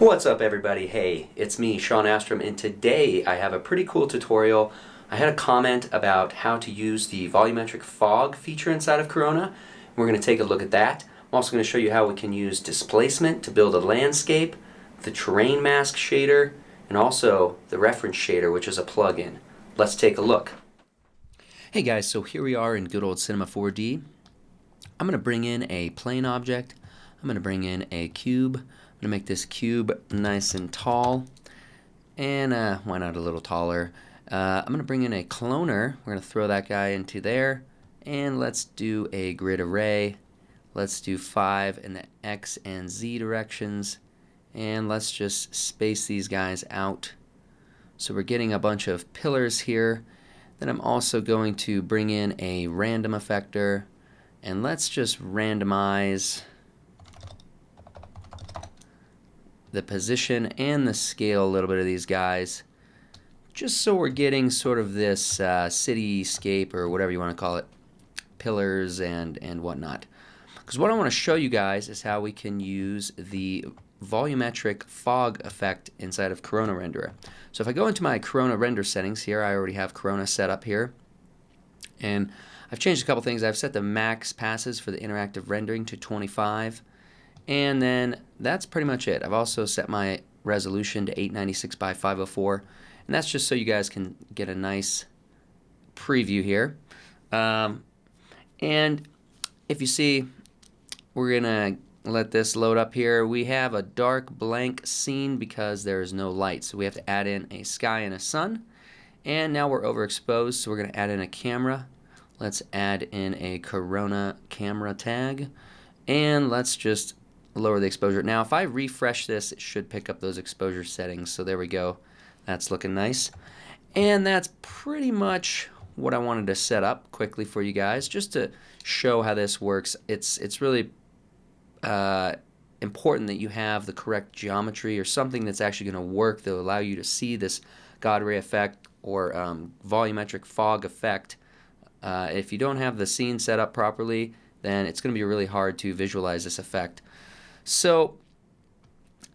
What's up everybody? Hey, it's me, Sean Astrom, and today I have a pretty cool tutorial. I had a comment about how to use the volumetric fog feature inside of Corona. We're going to take a look at that. I'm also going to show you how we can use displacement to build a landscape, the terrain mask shader, and also the reference shader, which is a plugin. Let's take a look. Hey guys, so here we are in good old Cinema 4D. I'm going to bring in a plane object. I'm going to bring in a cube. I'm going to make this cube nice and tall, and why not a little taller? I'm going to bring in a cloner. We're going to throw that guy into there, and let's do a grid array. Let's do 5 in the X and Z directions, and let's just space these guys out. So we're getting a bunch of pillars here. Then I'm also going to bring in a random effector, and let's just randomize the position and the scale a little bit of these guys, just so we're getting sort of this cityscape, or whatever you want to call it, pillars and whatnot. Because what I want to show you guys is how we can use the volumetric fog effect inside of Corona Renderer. So if I go into my Corona render settings here, I already have Corona set up here, and I've changed a couple things. I've set the max passes for the interactive rendering to 25. And then that's pretty much it. I've also set my resolution to 896 by 504, and that's just so you guys can get a nice preview here. And if you see, we're gonna let this load up here. We have a dark blank scene because there is no light, so we have to add in a sky and a sun. And now we're overexposed, so we're gonna add in a camera. Let's add in a Corona camera tag, and let's just lower the exposure. Now if I refresh this, it should pick up those exposure settings. So there we go. That's looking nice. And that's pretty much what I wanted to set up quickly for you guys, just to show how this works. It's really important that you have the correct geometry or something that's actually going to work that will allow you to see this God ray effect or volumetric fog effect. If you don't have the scene set up properly, then it's going to be really hard to visualize this effect. So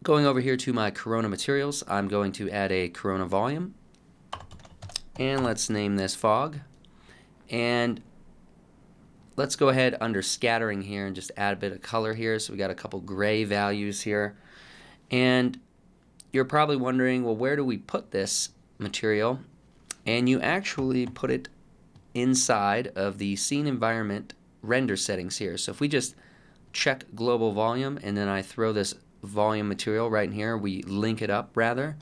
going over here to my Corona materials, I'm going to add a Corona volume, and let's name this fog, and let's go ahead under scattering here and just add a bit of color here. So we got a couple gray values here, and you're probably wondering, well, where do we put this material? And you actually put it inside of the scene environment render settings here. So if we just check global volume, and then I throw this volume material right in here, we link it up rather,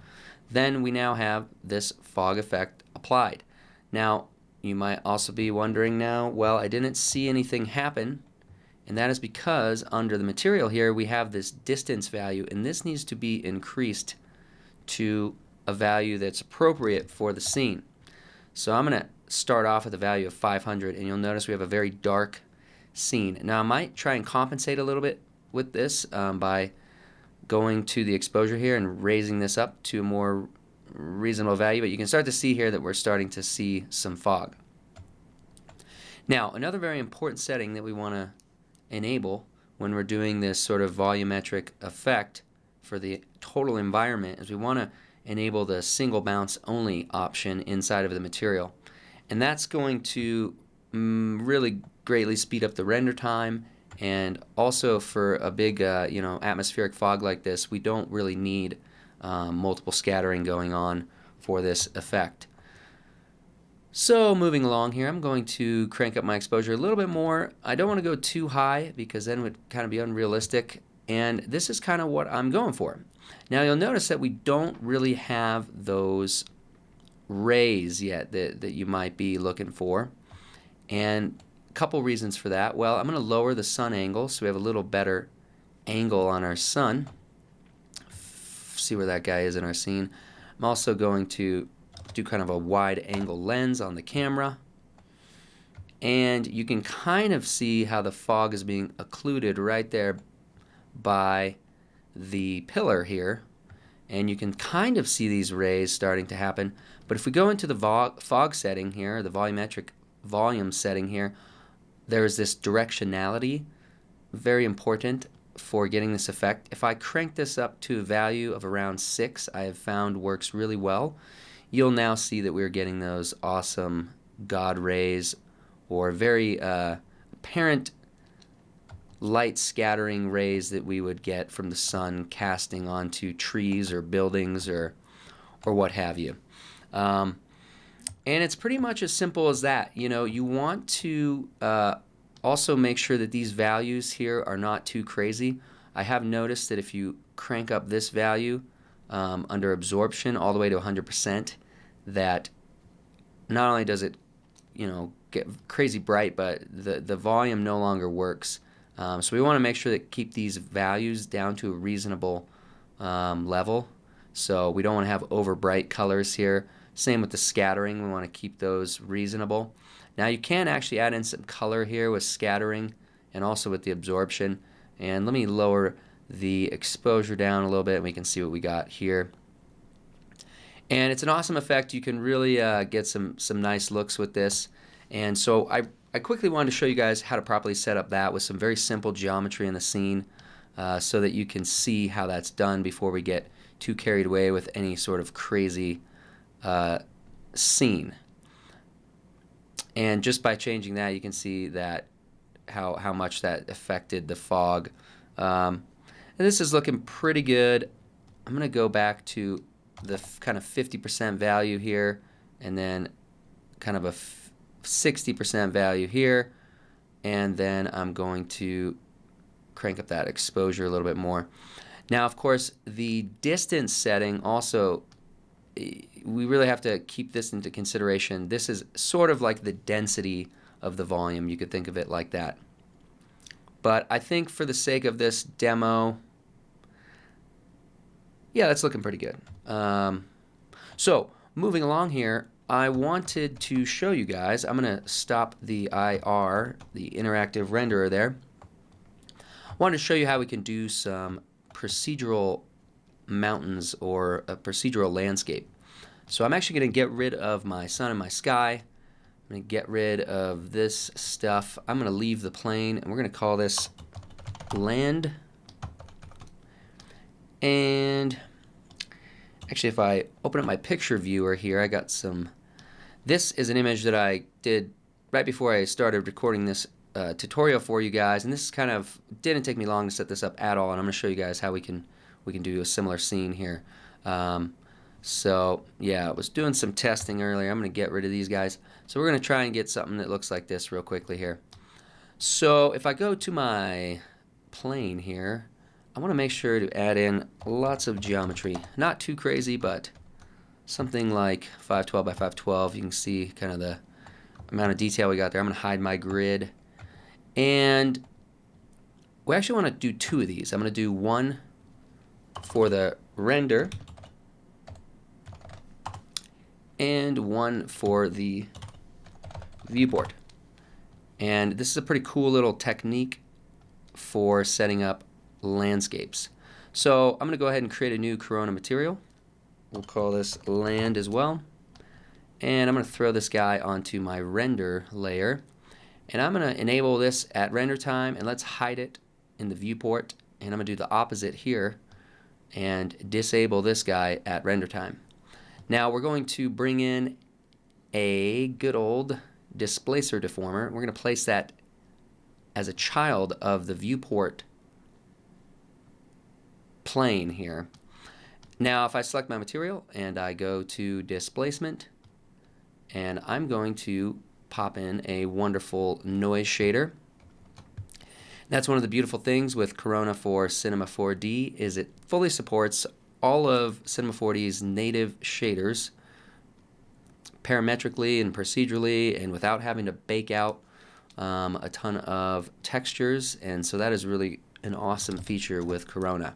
then we now have this fog effect applied. Now you might also be wondering now, well, I didn't see anything happen, and that is because under the material here we have this distance value, and this needs to be increased to a value that's appropriate for the scene. So I'm going to start off with a value of 500, and you'll notice we have a very dark scene. Now I might try and compensate a little bit with this by going to the exposure here and raising this up to a more reasonable value, but you can start to see here that we're starting to see some fog. Now another very important setting that we want to enable when we're doing this sort of volumetric effect for the total environment is we want to enable the single bounce only option inside of the material, and that's going to really greatly speed up the render time. And also for a big atmospheric fog like this, we don't really need multiple scattering going on for this effect. So moving along here, I'm going to crank up my exposure a little bit more. I don't want to go too high because then it would kind of be unrealistic, and this is kind of what I'm going for. Now you'll notice that we don't really have those rays yet that you might be looking for, and couple reasons for that. Well, I'm going to lower the sun angle so we have a little better angle on our sun. See where that guy is in our scene. I'm also going to do kind of a wide angle lens on the camera, and you can kind of see how the fog is being occluded right there by the pillar here, and you can kind of see these rays starting to happen. But if we go into the fog setting here, the volumetric volume setting here, there is this directionality, very important, for getting this effect. If I crank this up to a value of around 6, I have found works really well. You'll now see that we're getting those awesome God rays, or very apparent light scattering rays that we would get from the sun casting onto trees or buildings or what have you. And it's pretty much as simple as that. You know, you want to also make sure that these values here are not too crazy. I have noticed that if you crank up this value under absorption all the way to 100%, that not only does it, you know, get crazy bright, but the volume no longer works. So we want to make sure that keep these values down to a reasonable level. So we don't want to have over bright colors here. Same with the scattering, we want to keep those reasonable. Now you can actually add in some color here with scattering and also with the absorption. And let me lower the exposure down a little bit and we can see what we got here. And it's an awesome effect. You can really get some nice looks with this. And so I quickly wanted to show you guys how to properly set up that with some very simple geometry in the scene so that you can see how that's done before we get too carried away with any sort of crazy scene. And just by changing that, you can see that how much that affected the fog. And this is looking pretty good. I'm going to go back to the kind of 50% value here, and then kind of a 60% value here, and then I'm going to crank up that exposure a little bit more. Now, of course, the distance setting also, we really have to keep this into consideration. This is sort of like the density of the volume. You could think of it like that. But I think for the sake of this demo, yeah, that's looking pretty good. So moving along here, I wanted to show you guys, I'm going to stop the IR, the interactive renderer there. I wanted to show you how we can do some procedural mountains or a procedural landscape. So I'm actually going to get rid of my sun and my sky. I'm going to get rid of this stuff. I'm going to leave the plane, and we're going to call this land. And actually, if I open up my picture viewer here, I got some. This is an image that I did right before I started recording this tutorial for you guys, and this kind of didn't take me long to set this up at all. And I'm going to show you guys how we can do a similar scene here. So yeah, I was doing some testing earlier. I'm going to get rid of these guys. So we're going to try and get something that looks like this real quickly here. So if I go to my plane here, I want to make sure to add in lots of geometry. Not too crazy, but something like 512 by 512. You can see kind of the amount of detail we got there. I'm going to hide my grid. And we actually want to do 2 of these. I'm going to do one for the render and one for the viewport. And this is a pretty cool little technique for setting up landscapes. So I'm going to go ahead and create a new Corona material. We'll call this land as well. And I'm going to throw this guy onto my render layer. And I'm going to enable this at render time, and let's hide it in the viewport. And I'm going to do the opposite here and disable this guy at render time. Now we're going to bring in a good old displacer deformer. We're going to place that as a child of the viewport plane here. Now if I select my material and I go to displacement, and I'm going to pop in a wonderful noise shader. That's one of the beautiful things with Corona for Cinema 4D is it fully supports all of Cinema 4D's native shaders parametrically and procedurally and without having to bake out a ton of textures, and so that is really an awesome feature with Corona.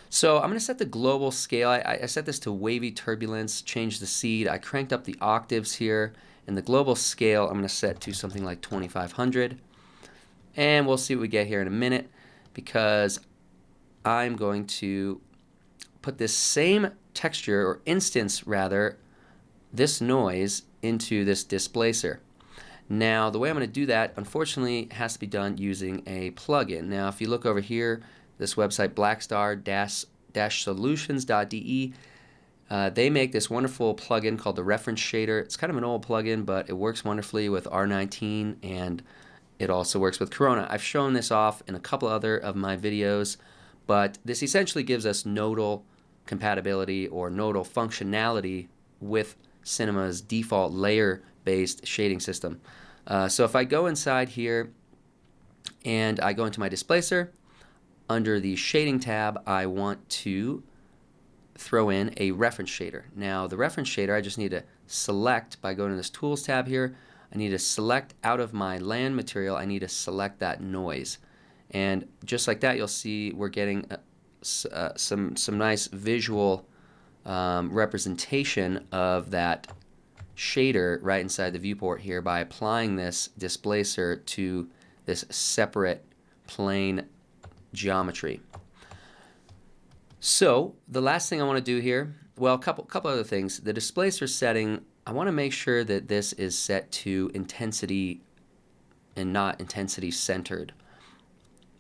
So I'm going to set the global scale. I set this to wavy turbulence, change the seed. I cranked up the octaves here, and the global scale I'm going to set to something like 2500. And we'll see what we get here in a minute, because I'm going to put this same texture, or instance rather, this noise into this displacer. Now the way I'm going to do that, unfortunately, has to be done using a plugin. Now if you look over here, this website, blackstar-solutions.de. They make this wonderful plugin called the reference shader. It's kind of an old plugin, but it works wonderfully with R19, and it also works with Corona. I've shown this off in a couple other of my videos, but this essentially gives us nodal compatibility or nodal functionality with Cinema's default layer-based shading system. So if I go inside here and I go into my displacer, under the shading tab, I want to throw in a reference shader. Now the reference shader, I just need to select by going to this Tools tab here. I need to select out of my land material, I need to select that noise. And just like that, you'll see we're getting some nice visual representation of that shader right inside the viewport here by applying this displacer to this separate plane geometry. So the last thing I want to do here, well, a couple other things. The displacer setting, I want to make sure that this is set to intensity and not intensity centered.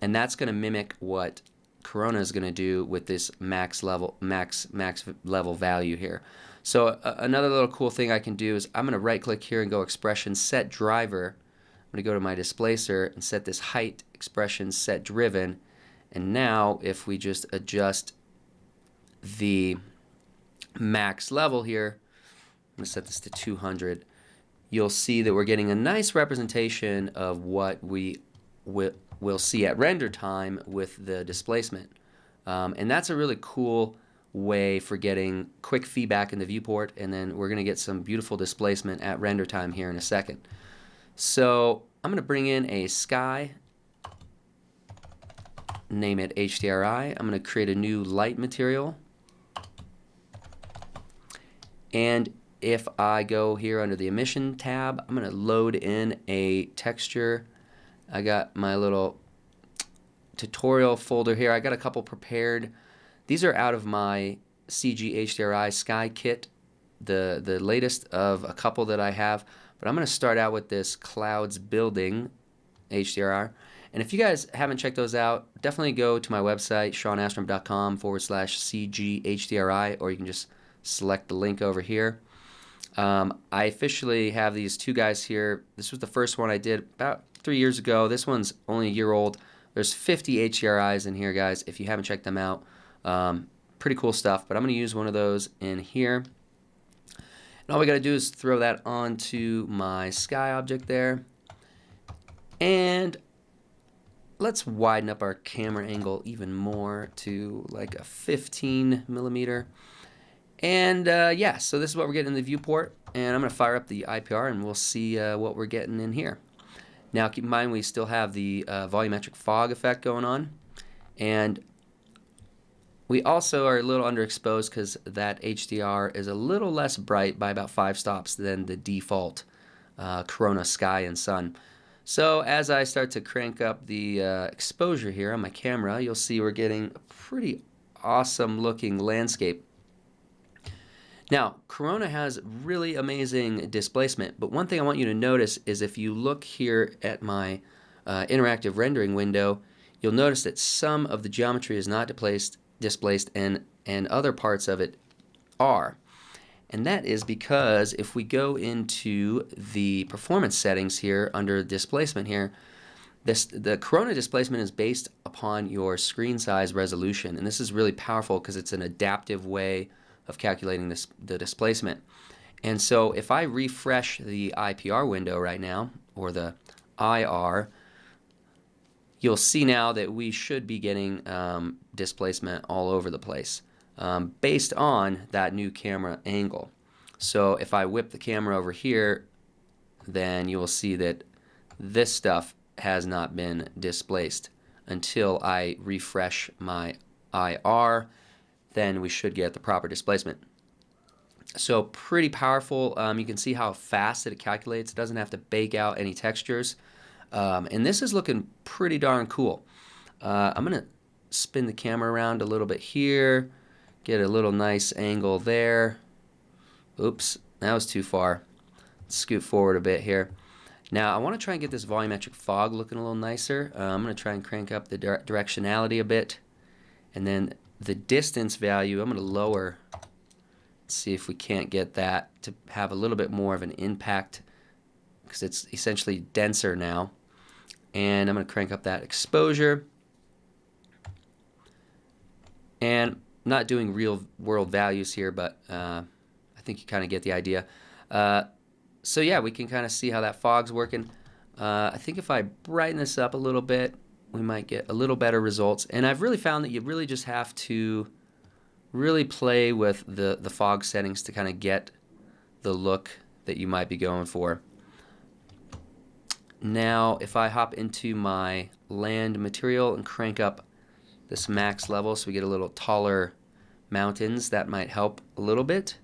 And that's going to mimic what Corona is going to do with this max level value here. So another little cool thing I can do is I'm going to right click here and go expression set driver. I'm going to go to my displacer and set this height expression set driven. And now if we just adjust the max level here, I'm going to set this to 200, you'll see that we're getting a nice representation of what we will see at render time with the displacement. And that's a really cool way for getting quick feedback in the viewport, and then we're going to get some beautiful displacement at render time here in a second. So I'm going to bring in a sky, name it HDRI. I'm going to create a new light material. And if I go here under the emission tab, I'm going to load in a texture. I got my little tutorial folder here. I got a couple prepared. These are out of my CG HDRI Sky Kit, the latest of a couple that I have. But I'm going to start out with this Clouds Building HDRI. And if you guys haven't checked those out, definitely go to my website, seanastrom.com/CGHDRI, or you can just select the link over here. I officially have these two guys here. This was the first one I did about 3 years ago. This one's only a year old. There's 50 HDRIs in here, guys, if you haven't checked them out. Pretty cool stuff, but I'm going to use one of those in here. And all we got to do is throw that onto my sky object there. And let's widen up our camera angle even more to like a 15 millimeter. And yeah, so this is what we're getting in the viewport. And I'm going to fire up the IPR and we'll see what we're getting in here. Now keep in mind we still have the volumetric fog effect going on. And we also are a little underexposed because that HDR is a little less bright by about 5 stops than the default Corona sky and sun. So as I start to crank up the exposure here on my camera, you'll see we're getting a pretty awesome looking landscape. Now, Corona has really amazing displacement, but one thing I want you to notice is if you look here at my interactive rendering window, you'll notice that some of the geometry is not displaced and other parts of it are. And that is because if we go into the performance settings here under displacement here, the Corona displacement is based upon your screen size resolution, and this is really powerful because it's an adaptive way of calculating the displacement. And so if I refresh the IPR window right now, or the IR, you'll see now that we should be getting displacement all over the place based on that new camera angle. So if I whip the camera over here, then you will see that this stuff has not been displaced until I refresh my IR. Then we should get the proper displacement. So pretty powerful. You can see how fast it calculates. It doesn't have to bake out any textures. And this is looking pretty darn cool. I'm going to spin the camera around a little bit here, get a little nice angle there. Oops, that was too far. Let's scoot forward a bit here. Now I want to try and get this volumetric fog looking a little nicer. I'm going to try and crank up the directionality a bit. And then the distance value, I'm going to lower, see if we can't get that to have a little bit more of an impact because it's essentially denser now. And I'm going to crank up that exposure. And I'm not doing real world values here, but I think you kind of get the idea. So yeah, we can kind of see how that fog's working. I think if I brighten this up a little bit, we might get a little better results. And I've really found that you really just have to really play with the fog settings to kind of get the look that you might be going for. Now, if I hop into my land material and crank up this max level so we get a little taller mountains, that might help a little bit.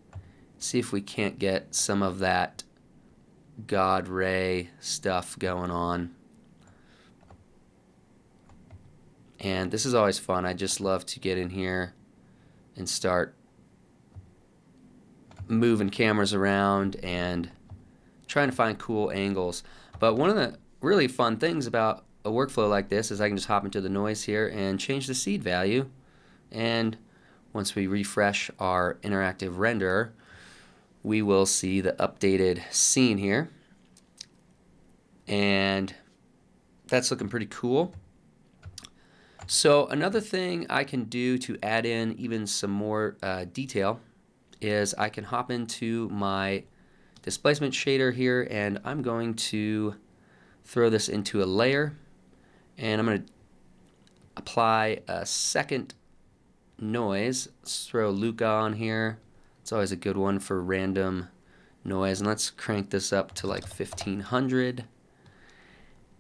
See if we can't get some of that God ray stuff going on. And this is always fun. I just love to get in here and start moving cameras around and trying to find cool angles. But one of the really fun things about a workflow like this is I can just hop into the noise here and change the seed value. And once we refresh our interactive renderer, we will see the updated scene here. And that's looking pretty cool. So another thing I can do to add in even some more detail is I can hop into my displacement shader here, and I'm going to throw this into a layer, and I'm going to apply a second noise. Let's throw Luca on here. It's always a good one for random noise, and let's crank this up to like 1500.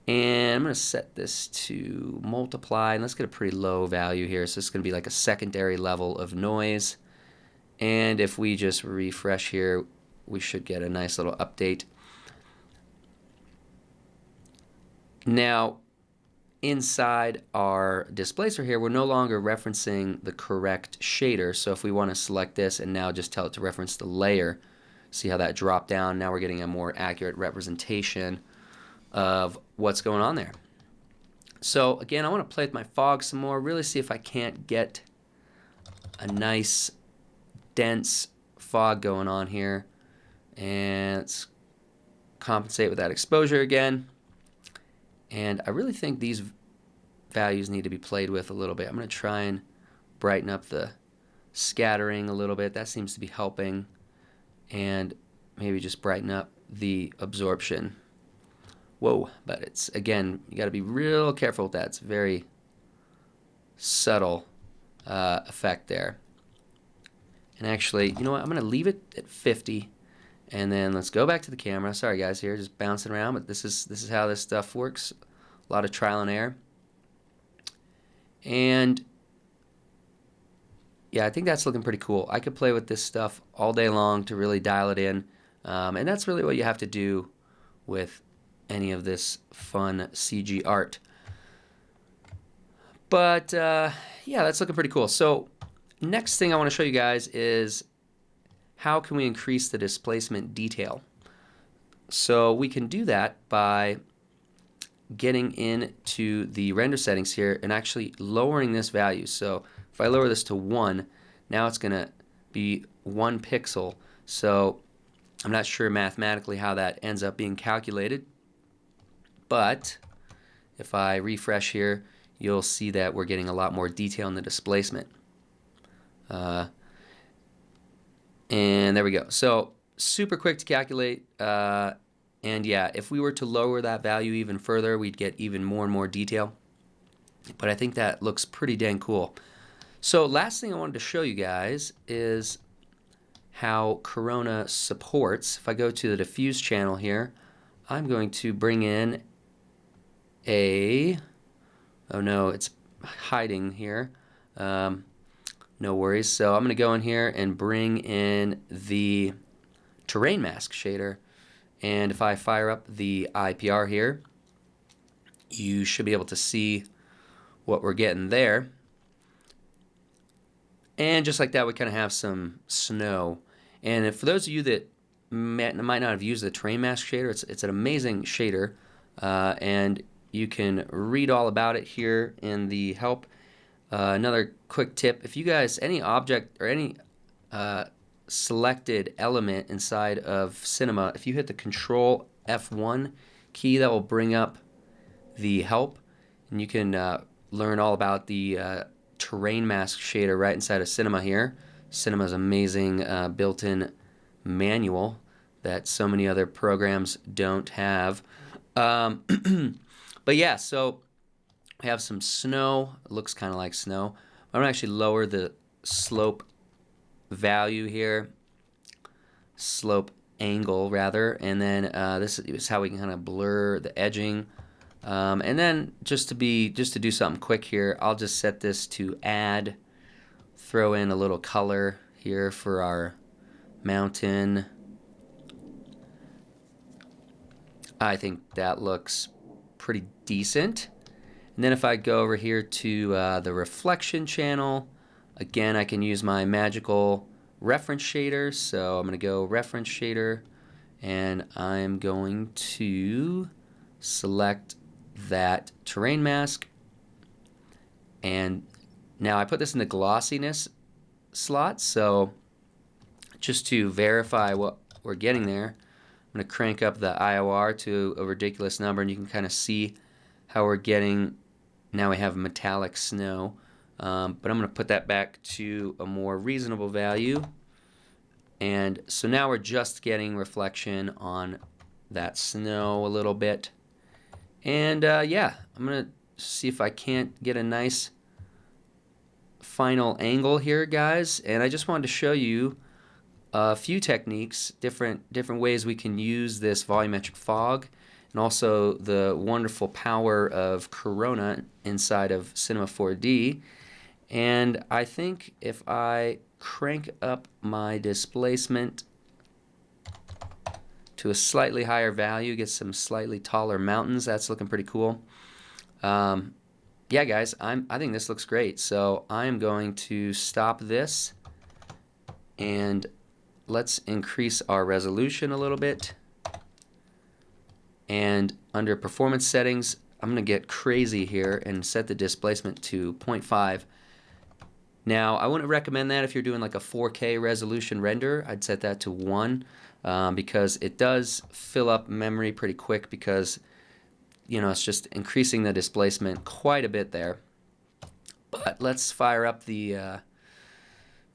And I'm going to set this to multiply, and let's get a pretty low value here. So it's going to be like a secondary level of noise. And if we just refresh here, we should get a nice little update. Now, inside our displacer here, we're no longer referencing the correct shader. So if we want to select this and now just tell it to reference the layer, see how that dropped down. Now we're getting a more accurate representation of what's going on there. So again, I want to play with my fog some more, really see if I can't get a nice dense fog going on here. And let's compensate with that exposure again. And I really think these values need to be played with a little bit. I'm going to try and brighten up the scattering a little bit. That seems to be helping. And maybe just brighten up the absorption. Whoa, but it's, again, you got to be real careful with that. It's a very subtle effect there. And actually, you know what, I'm going to leave it at 50, and then let's go back to the camera. Sorry guys, here just bouncing around, but this is how this stuff works. A lot of trial and error. And yeah, I think that's looking pretty cool. I could play with this stuff all day long to really dial it in, and that's really what you have to do with any of this fun CG art. But yeah, that's looking pretty cool. So next thing I want to show you guys is how can we increase the displacement detail. So we can do that by getting into the render settings here and actually lowering this value. So if I lower this to 1, now it's going to be 1 pixel. So I'm not sure mathematically how that ends up being calculated. But if I refresh here, you'll see that we're getting a lot more detail in the displacement. And there we go. So super quick to calculate. And yeah, if we were to lower that value even further, we'd get even more and more detail. But I think that looks pretty dang cool. So last thing I wanted to show you guys is how Corona supports. If I go to the diffuse channel here, I'm going to bring in a, oh no, it's hiding here. No worries. So I'm going to go in here and bring in the terrain mask shader. And if I fire up the IPR here, you should be able to see what we're getting there. And just like that, we kind of have some snow. And for those of you that might not have used the terrain mask shader, it's an amazing shader. And you can read all about it here in the help. Another quick tip, if you guys, any object or any selected element inside of Cinema, if you hit the Control F1 key, that will bring up the help, and you can learn all about the terrain mask shader right inside of Cinema here. Cinema's amazing built-in manual that so many other programs don't have. But yeah, so we have some snow. It looks kind of like snow. I'm gonna actually lower the slope value here, slope angle rather, and then this is how we can kind of blur the edging. And then just to do something quick here, I'll just set this to add, throw in a little color here for our mountain. I think that looks pretty decent. And then if I go over here to the reflection channel, again, I can use my magical reference shader. So I'm going to go reference shader, and I'm going to select that terrain mask. And now I put this in the glossiness slot. So just to verify what we're getting there, I'm going to crank up the IOR to a ridiculous number, and you can kind of see how we're getting. Now we have metallic snow, but I'm going to put that back to a more reasonable value. And so now we're just getting reflection on that snow a little bit. And yeah, I'm going to see if I can't get a nice final angle here, guys. And I just wanted to show you a few techniques, different ways we can use this volumetric fog, and also the wonderful power of Corona inside of Cinema 4D. And I think if I crank up my displacement to a slightly higher value, get some slightly taller mountains, that's looking pretty cool. Yeah, guys, I think this looks great. So I'm going to stop this, and let's increase our resolution a little bit. And under performance settings, I'm going to get crazy here and set the displacement to 0.5. Now, I wouldn't recommend that if you're doing like a 4K resolution render. I'd set that to 1 because it does fill up memory pretty quick, because you know, it's just increasing the displacement quite a bit there. But let's fire up the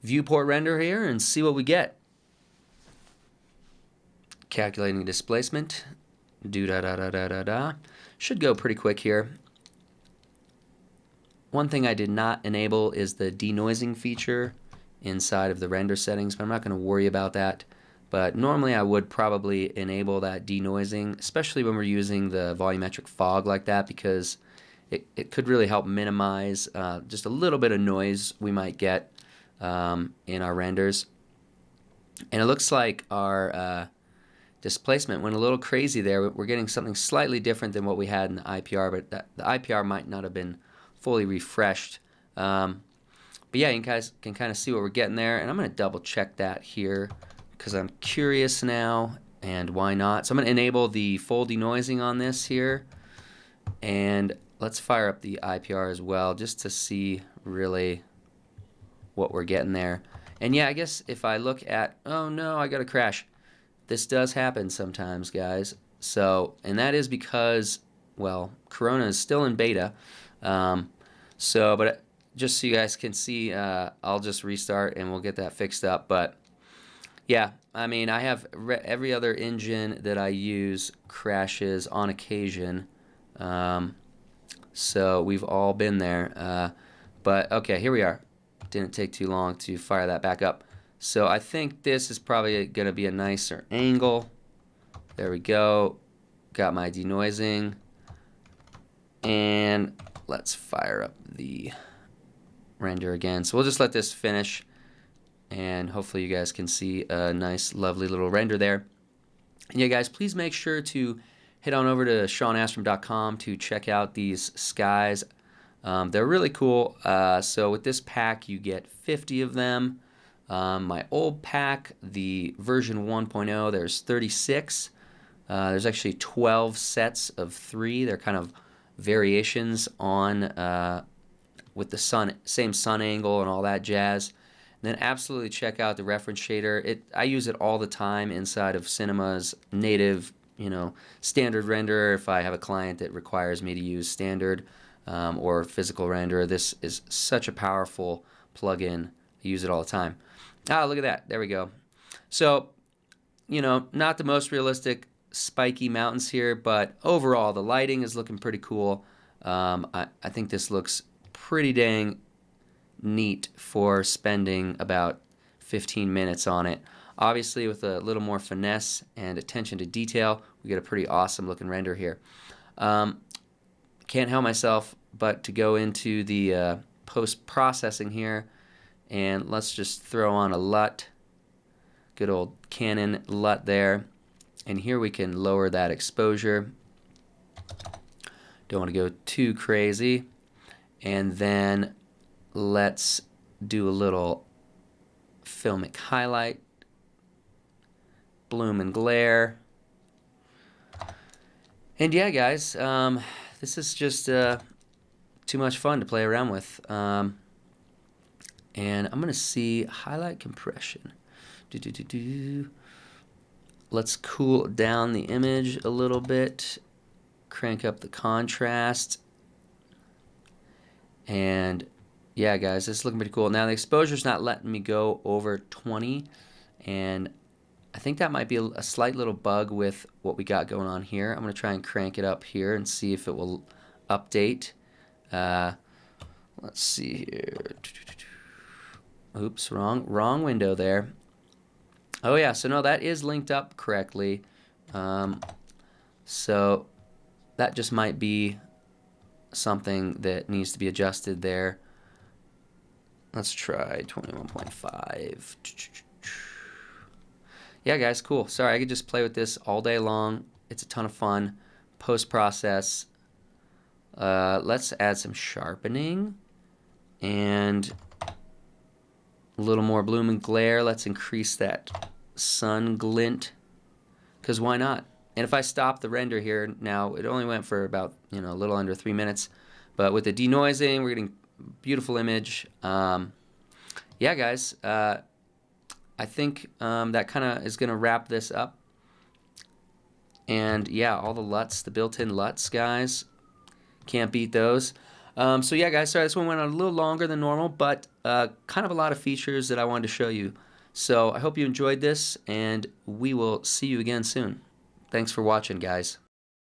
viewport render here and see what we get. Calculating displacement. Should go pretty quick here. One thing I did not enable is the denoising feature inside of the render settings, but I'm not going to worry about that. But normally I would probably enable that denoising, especially when we're using the volumetric fog like that, because it could really help minimize just a little bit of noise we might get in our renders. And it looks like our displacement went a little crazy there. We're getting something slightly different than what we had in the IPR, but the IPR might not have been fully refreshed. But yeah, you guys can kind of see what we're getting there, and I'm going to double check that here because I'm curious now, and why not? So I'm going to enable the full denoising on this here, and let's fire up the IPR as well just to see really what we're getting there. And yeah, I guess if I look at, oh no, I got to crash. This does happen sometimes, guys. So, and that is because, well, Corona is still in beta. But just so you guys can see, I'll just restart and we'll get that fixed up. But yeah, I mean, I have every other engine that I use crashes on occasion. So we've all been there. But okay, here we are. Didn't take too long to fire that back up. So I think this is probably going to be a nicer angle. There we go. Got my denoising. And let's fire up the render again. So we'll just let this finish, and hopefully you guys can see a nice, lovely little render there. And yeah, guys, please make sure to head on over to SeanAstrom.com to check out these skies. They're really cool. So with this pack, you get 50 of them. My old pack, the version 1.0, there's 36. There's actually 12 sets of 3. They're kind of variations on with the same sun angle and all that jazz. And then absolutely check out the reference shader. I use it all the time inside of Cinema's native, standard renderer. If I have a client that requires me to use standard or physical renderer, this is such a powerful plugin. I use it all the time. Ah, look at that. There we go. So, not the most realistic spiky mountains here, but overall the lighting is looking pretty cool. I think this looks pretty dang neat for spending about 15 minutes on it. Obviously, with a little more finesse and attention to detail, we get a pretty awesome looking render here. Can't help myself but to go into the post-processing here, and let's just throw on a LUT. Good old Canon LUT there. And here we can lower that exposure. Don't want to go too crazy. And then let's do a little filmic highlight, bloom and glare. And yeah, guys, this is just too much fun to play around with. And I'm going to see highlight compression. Let's cool down the image a little bit, crank up the contrast, and yeah, guys, this is looking pretty cool. Now the exposure's not letting me go over 20, and I think that might be a slight little bug with what we got going on here. I'm going to try and crank it up here and see if it will update. Let's see here. Oops, wrong window there. Oh yeah, so no, that is linked up correctly. So that just might be something that needs to be adjusted there. Let's try 21.5. Yeah, guys, cool. Sorry, I could just play with this all day long. It's a ton of fun. Post-process. Let's add some sharpening and a little more bloom and glare. Let's increase that sun glint, because why not? And if I stop the render here now, it only went for about a little under 3 minutes, but with the denoising, we're getting beautiful image. Yeah, guys, I think that kind of is going to wrap this up. And yeah, all the LUTs, the built-in LUTs, guys, can't beat those. So yeah, guys, sorry this one went on a little longer than normal, but kind of a lot of features that I wanted to show you. So I hope you enjoyed this, and we will see you again soon. Thanks for watching, guys.